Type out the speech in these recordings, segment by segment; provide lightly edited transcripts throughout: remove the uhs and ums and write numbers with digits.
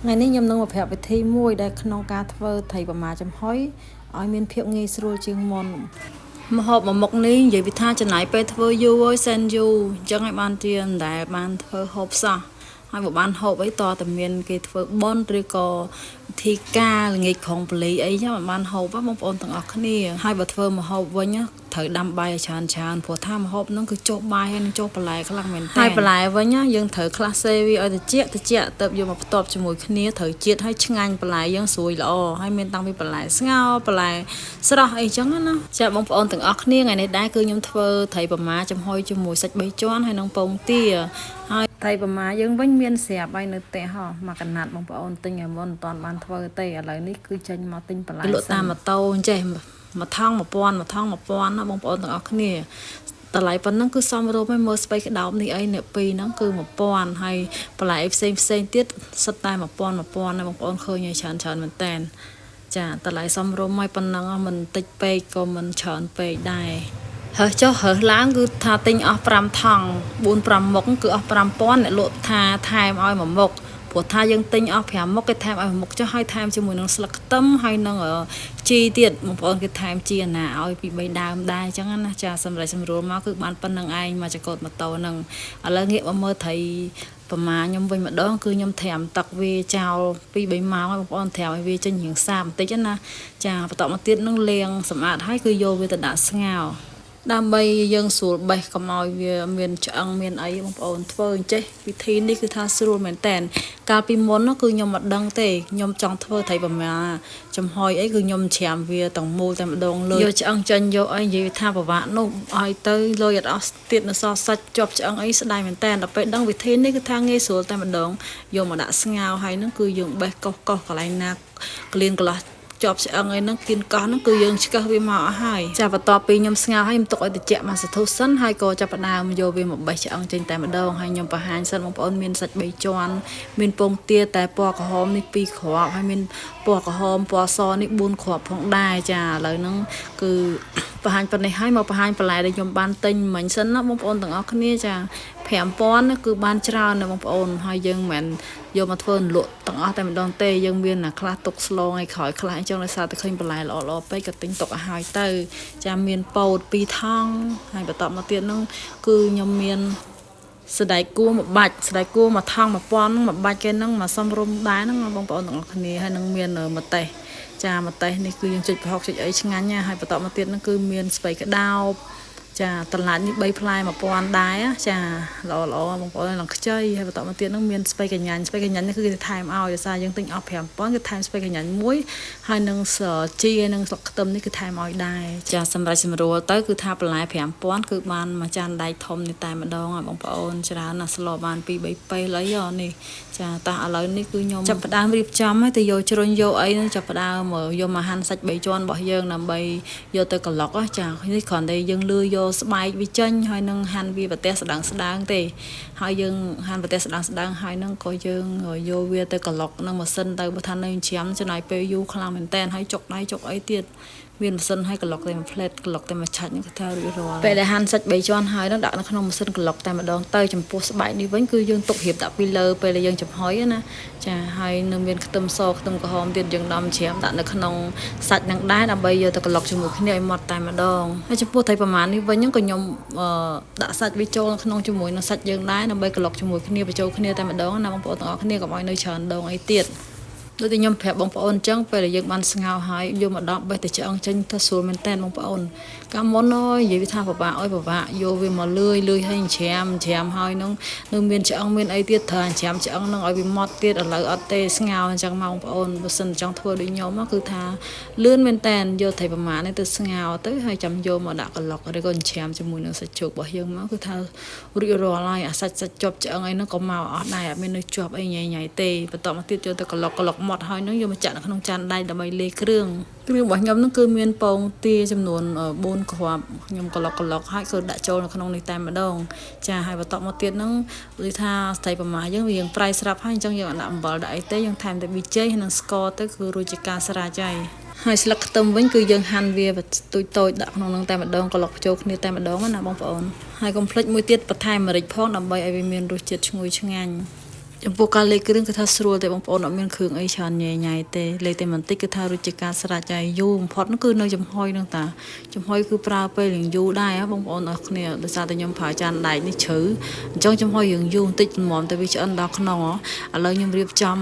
ngàyនេះខ្ញុំនឹងមកប្រាប់វិធីមួយដែលក្នុងការធ្វើថៃប្រមាចំហុយឲ្យមានភាពងាយស្រួលជាងមុនម្ហូបមួយមុខនេះនិយាយពីថាចំណាយពេលធ្វើយូរហើយសែនយូរអញ្ចឹងឲ្យបានទៀនដែលបានធ្វើហូបសោះហើយបើបានហូបអីតតែមានគេធ្វើបន់ឬក៏វិធីការល្ងាចក្រុងប៉ូលីអីចឹងបានហូបបងប្អូនទាំងអស់គ្នាហើយបើធ្វើម្ហូបវិញត្រូវដាំបាយឲ្យច្រើនព្រោះថាម្ហូបហ្នឹងគឺចុះបាយហើយនឹងចុះបន្លែខ្លាំងមែនតើហើយបន្លែវិញយើងត្រូវខ្លះសេវាឲ្យត្រជាក់ទៅយកមកផ្ទាប់ជាមួយគ្នាត្រូវជាតិឲ្យឆ្ងាញ់បន្លែយើងស្រួយល្អហើយមានតាំងពីបន្លែស្ងោរបន្លែស្រស់អីចឹងណាចាបងប្អូនទាំងអស់គ្នាថ្ងៃនេះដែរគឺខ្ញុំធ្វើត្រីប្រមាចំហុយជាមួយសាច់3ជាន់ហើយនឹងពងទាហើយត្រីប្រមាយើងវិញមានស្រាប់ហើយនៅផ្ទះមកកណាត់បងប្អូនទិញឲ្យមុនមិនតាន់បានធ្វើទេឥឡូវនេះគឺចេញមកទិញបន្លែលក់តាមម៉ូតូអញ្ចេះមួយថង1000ណាបងប្អូនទាំងអស់គ្នាតម្លៃប៉ុណ្ណឹងគឺសមរម្យហើយមើលស្បែកក្តោបនេះអីអ្នកពីរហ្នឹងគឺ1000ហើយបន្លែផ្សេងទៀតសិតតែ1000ណាបងប្អូនឃើញឲ្យច្រើនមែនតើចាតម្លៃសមរម្យហើយប៉ុណ្ណឹងមិនតិចពេកក៏មិនច្រើនពេកដែរហើចុះរើសឡើងគឺថាទិញអស់5ថង់4-5មុខគឺអស់5000អ្នកលក់ថាថែមឲ្យ1មុខព្រោះថាយើងទិញអស់5មុខគេថែមឲ្យ1មុខចុះហើយថែមជាមួយនឹងស្លឹកខ្ទឹមហើយនឹងជីទៀតបងប្អូនគេថែមជីណាឲ្យពី3ដើមដែរអញ្ចឹងណាចាសម្រាប់សម្រួលមកគឺបានប៉ុណ្្នឹងឯងមកចកតម៉ូតូហ្នឹងឥឡូវងាកមកមើលត្រីប្រមាខ្ញុំវិញម្ដងគឺខ្ញុំត្រាំទឹកវាចោល2-3ម៉ោងហើយបងប្អូនត្រាំឲ្យវាចេញរាងសាបបន្តិចណាចាបន្តមកទៀតនឹងលាងសម្អាតហើយគឺយកវាទៅដាក់ស្ងោរដើម្បីយើងស្រួលបេះកុំឲ្យវាមានឆ្អឹងមានអីបងប្អូនធ្វើអញ្ចេះវិធីនេះគឺថាស្រួលមែនតើកាលពីមុនគឺខ្ញុំមិនដឹងទេខ្ញុំចង់ធ្វើត្រីប្រមាចំហុយអីគឺខ្ញុំច្រាមវាទាំងមូលតែម្ដងលើយកឆ្អឹងចេញយកអីនិយាយថាពិបាកនោះឲ្យទៅលុយអត់អស់ទៀតនៅសល់សាច់ជាប់ឆ្អឹងអីស្ដាយមែនតើដល់ពេលដឹងវិធីនេះគឺថាងាយស្រួលតែម្ដងយកមកដាក់ស្ងោរហើយហ្នឹងគឺយើងបេះកោសកន្លែងណាក្លៀនកន្លោះជាប់ឆ្អឹងអីហ្នឹងគៀនកោះហ្នឹងគឺយើងឆ្កឹះវាមកអស់ហើយចាបន្ទាប់ពីខ្ញុំស្ងោរហើយខ្ញុំទុកឲ្យត្រជាក់មកសធុសិនហើយក៏ចាប់ផ្ដើមយកវាមកបេះឆ្អឹងចេញតែម្ដងហើយខ្ញុំបង្ហាញសិនបងប្អូនមានសាច់3ជាន់មានពងទាតែពណ៌ក្រហមនេះ2គ្រាប់ហើយមានពណ៌ក្រហមពណ៌សនេះ4គ្រាប់ផងដែរចាឥឡូវហ្នឹងគឺបង្ហាញប៉ុណ្នេះហើយមកបង្ហាញបន្លែដែលខ្ញុំបានទិញមិញសិនណាបងប្អូនទាំងអស់គ្នាចា5000គឺបានច្រើនណាបងប្អូនហើយយើងមិនយកមកធ្វើលក់ទាំងអស់តែម្ដងទេយើងមានខ្លះទុកស្លងឲ្យក្រោយខ្លះអញ្ចឹងដោយសារតែឃើញបន្លែល្អពេកក៏ទិញទុកឲ្យទៅចាមានពោត2ថង់ហើយបន្តមកទៀតហ្នឹងគឺខ្ញុំមានសណ្តែកគួរមួយបាច់សណ្តែកគួរមួយថង់1000មួយបាច់គេហ្នឹងមកសំរុំដែរហ្នឹងបងប្អូនទាំងអស់គ្នាហើយនឹងមានម្ទេសចាម្ទេសនេះគឺយើងចុចប្រហុកចុចអីឆ្ងាញ់ណាហើយបន្តមកទៀតហ្នឹងគឺមានស្ពៃក្តោបចាតម្លាច់នេះ3ផ្លែ1000ដែរចាល្អបងប្អូនឡើងខ្ចីហើយបន្តមកទៀតនឹងមានស្ពៃកញ្ញាញនេះគឺគេថែមឲ្យដោយសារយើងទិញអស់5000គឺថែមស្ពៃកញ្ញាញមួយហើយនឹងជីនិងស្លឹកខ្ទឹមនេះគឺថែមឲ្យដែរចាសម្រាប់សម្រួលទៅគឺថាបន្លែ5000គឺបានមួយចានដែកធំនេះតែម្ដងបងប្អូនច្រើនណាស់ស្លោបាន2-3ពេលអីនេះចាតោះឥឡូវនេះគឺខ្ញុំចាប់ផ្ដើមរៀបចំហើយទៅយកជ្រុញយកអីនឹងចាប់ផ្ដើមយកមកហាន់សាច់3ជាន់របស់យើងដើម្បីយកទៅក្លុកចានេះគ្រាន់តែយើងលឺយកស្បែកវាចេញហើយនឹងហាន់វាប្រទេសស្ដើងទេហើយយើងហាន់ប្រទេសស្ដើងហើយនឹងក៏យើងយកវាទៅក្លុកនឹងម៉ាស៊ីនទៅបើថានៅច្រាមចំណាយពេលយូរខ្លាំងមែនតើហើយចុកដៃចុកអីទៀតមានម៉ាស៊ីនឲ្យក្លុកតែមួយផ្លេតក្លុកតែមួយឆាច់នេះគឺថារួចរាល់ពេលដែលហាន់សាច់3ជាន់ហើយនឹងដាក់នៅក្នុងម៉ាស៊ីនក្លុកតែម្ដងទៅចំពោះស្បែកនេះវិញគឺយើងទុករៀបដាក់ពីលើពេលដែលយើងចំហុយណាចាហើយនឹងមានខ្ទឹមសខ្ទឹមក្រហមទៀតយើងដំច្រាមដាក់នៅក្នុងសាច់នឹងដែរដើម្បីយកទៅក្លុកជាមួយគ្នាឲ្យម៉ត់តែម្ដងហើយចំពោះត្រីប្រមាណនេះវិញក៏ខ្ញុំដាក់សាច់វាចូលក្នុងជាមួយនឹងសាច់យើងដែរដើម្បីក្លុកជាមួយគ្នាបញ្ចូលគ្នាតែម្ដងណាបងប្អូនទាំងអស់គ្នាកុំឲ្យនៅច្រើនដងអីទៀតដូចតែខ្ញុំប្រាប់បងប្អូនអញ្ចឹងពេលដែលយើងបានស្ងោរហើយយកមកដកបេះទៅឆ្អឹងចេញទៅស្រួលមែនតើបងប្អូនកាលមុននិយាយថាពិបាកយកវាមកលឿយហើយច្រាមហើយនឹងមានឆ្អឹងមានអីទៀតត្រូវច្រាមឆ្អឹងនឹងឲ្យវាម៉ត់ទៀតឥឡូវអត់ទេស្ងោរអញ្ចឹងមកបងប្អូនបើសិនចង់ធ្វើដូចខ្ញុំគឺថាលឿនមែនតើយកត្រីប្រមាណនេះទៅស្ងោរទៅហើយចាំយកមកដាក់ក្លុកឬក៏ច្រាមជាមួយនឹងសាច់ជោគរបស់យើងមកគឺថារួចរាល់ហើយអាសាច់ជាប់ឆ្អឹងអីហ្នឹងក៏មកអស់ដែរអត់មាននៅជាប់អីញ៉ៃទេបន្តមកទៀតយកទៅក្លុកម៉ត់ហើយនឹងយកមកចាក់នៅក្នុងចានដែកដើម្បីលាយគ្រឿងរបស់ខ្ញុំនឹងគឺមានពងទាចំនួន4គ្រាប់ខ្ញុំក្លុកហើយគឺដាក់ចូលនៅក្នុងនេះតែម្ដងចាហើយបន្តមកទៀតនឹងដូចថាស្ថិប្រមាយើងវាប្រៃស្រាប់ហើយអញ្ចឹងយើងអត់ដាក់អំបិលដាក់អីទេយើងថែមតែប៊ីចេងនិងស្ករទៅគឺរួចជាការស្រេចហើយស្លឹកខ្ទឹមវិញគឺយើងហាន់វាតូចដាក់ក្នុងនឹងតែម្ដងក្លុកចូលគ្នាតែម្ដងណាបងប្អូនហើយកុំភ្លេចមួយទៀតបន្ថែមម្រេចផងដើម្បីឲ្យវាមានរសជាតិឈ្ងុយឆ្ងាញ់ ចំពោះការលេខគ្រឿងគឺថាស្រួលតែបងប្អូនអត់មានគ្រឿងអីច្រើនញ៉ៃញ៉ៃទេលេខតែបន្តិចគឺថារសជាតិការស្រាច់ហើយយូរបំផុតគឺនៅចំហុយហ្នឹងតាចំហុយគឺប្រើពេលរៀងយូរដែរបងប្អូនអរគ្នាដោយសារតែខ្ញុំប្រើចានដែកនេះជ្រៅអញ្ចឹងចំហុយរៀងយូរបន្តិចល្មមតែវាឆ្អិនដល់ក្នុងឥឡូវខ្ញុំរៀបចំ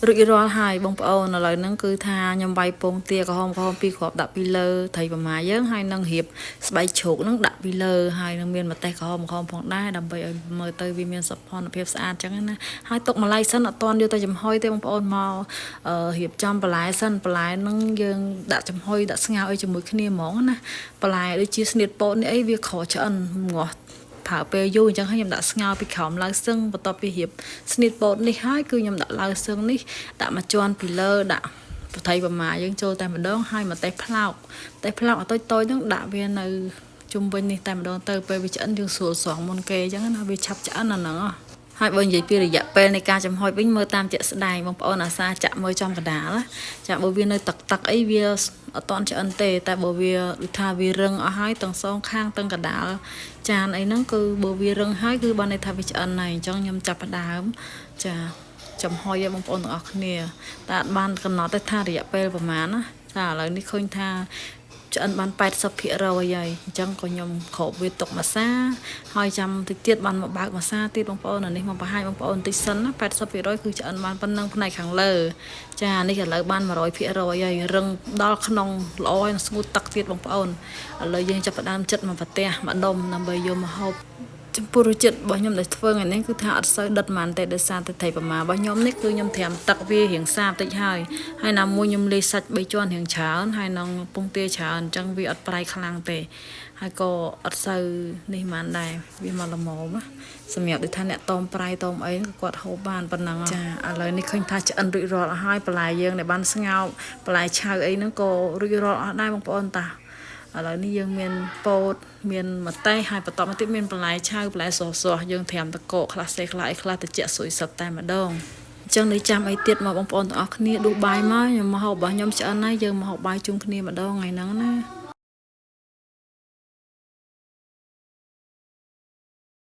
រួចរាល់ហើយបងប្អូនឥឡូវហ្នឹងគឺថាខ្ញុំវាយពងទាក្រហម2គ្រាប់ដាក់ពីលើត្រីប្រម៉ាយើងហើយនឹងរៀបស្បែកជ្រូកហ្នឹងដាក់ពីលើហើយនឹងមានម្ទេសក្រហមផងដែរដើម្បីឲ្យមើលទៅវាមានសោភ័ណភាពស្អាតអញ្ចឹងណាហើយទុកម្លាយសិនអត់ទាន់យកទៅចំហុយទេបងប្អូនមករៀបចំបន្លែសិនបន្លែហ្នឹងយើងដាក់ចំហុយដាក់ស្ងោរអីជាមួយគ្នាហ្មងណាបន្លែដូចជាស្នៀតពោតនេះអីវាក្រឆ្អិនងាស់ប្រើពេលយូរអញ្ចឹងហើយខ្ញុំដាក់ស្ងោរពីក្រោមឡើងសឹងបន្ទាប់ពីរៀបស្នៀតពោតនេះហើយគឺខ្ញុំដាក់ឡើងសឹងនេះដាក់មួយជាន់ពីលើដាក់ត្រីប្រម៉ាយើងចូលតែម្ដងហើយម្ទេសផ្លោកអត់តូចហ្នឹងដាក់វានៅជុំវិញនេះតែម្ដងទៅពេលវាឆ្អិនយើងស្រួលស្រង់មុនគេអញ្ចឹងណាវាឆាប់ឆ្អិនអាហ្នឹងហើយបើនិយាយពីរយៈពេលនៃការចំហុយវិញមើលតាមជាក់ស្ដែងបងប្អូនអាសាចាក់មើលចំកដាលចាបើវានៅទឹកអីវាអត់តន់ឆ្អិនទេតែបើវាដូចថាវារឹងអស់ហើយទាំងសងខាងទាំងកដាលចានអីហ្នឹងគឺបើវារឹងហើយគឺបានន័យថាវាឆ្អិនហើយអញ្ចឹងខ្ញុំចាប់ផ្ដើមចាចំហុយឲ្យបងប្អូនទាំងអស់គ្នាតែអត់បានកំណត់ទេថារយៈពេលប្រហែលណាចាឥឡូវនេះឃើញថាឆ្អិនបាន80%ហើយអញ្ចឹងក៏ខ្ញុំគ្របវាទុកម្សាហើយចាំតិចទៀតបានមកបើកម្សាទៀតបងប្អូននេះមកបង្ហាញបងប្អូនបន្តិចសិនណា80%គឺឆ្អិនបានប៉ុណ្ណឹងផ្នែកខាងលើចានេះឥឡូវបាន100%ហើយរឹងដល់ក្នុងល្អហើយស្ងួតទឹកទៀតបងប្អូនឥឡូវយើងចាប់ផ្ដើមចិត្តមកប្រទះម្ដុំដើម្បីយកមកហូបចំពោះរសជាតិរបស់ខ្ញុំដែលធ្វើថ្ងៃនេះគឺថាអត់សូវដិតប៉ុន្មានទេដោយសារតែត្រីប្រម៉ារបស់ខ្ញុំនេះគឺខ្ញុំត្រាំទឹកវារៀងសាបតិចហើយណាមួយខ្ញុំលាយសាច់3ជាន់រៀងច្រើនហើយនឹងពងទាច្រើនអញ្ចឹងវាអត់ប្រៃខ្លាំងទេហើយក៏អត់សូវនេះប៉ុន្មានដែរវាមកល្មមសម្រាប់ដូចថាអ្នកតមប្រៃតមអីគាត់ហូបបានប៉ុណ្ណឹងចាឥឡូវនេះឃើញថាឆ្អិនរួចរាល់អស់ហើយបន្លែយើងដែលបានស្ងោរបន្លែឆៅអីហ្នឹងក៏រួចរាល់អស់ដែរបងប្អូនតាឥឡូវនេះយើងមានពោតមានម្ទេសហើយបន្តមកទៀតមានបន្លែឆៅបន្លែស្រស់យើងត្រាំតកកខ្លះសេខ្លះអីខ្លះទៅជាក់ស្រួយសឹកតែម្ដងអញ្ចឹងនេះចាំអីទៀតមកបងប្អូនទាំងអស់គ្នាដួសបាយមកខ្ញុំមកហូបរបស់ខ្ញុំឆ្អិនហើយយើងមកហូបបាយជុំគ្នាម្ដងថ្ងៃហ្នឹងណា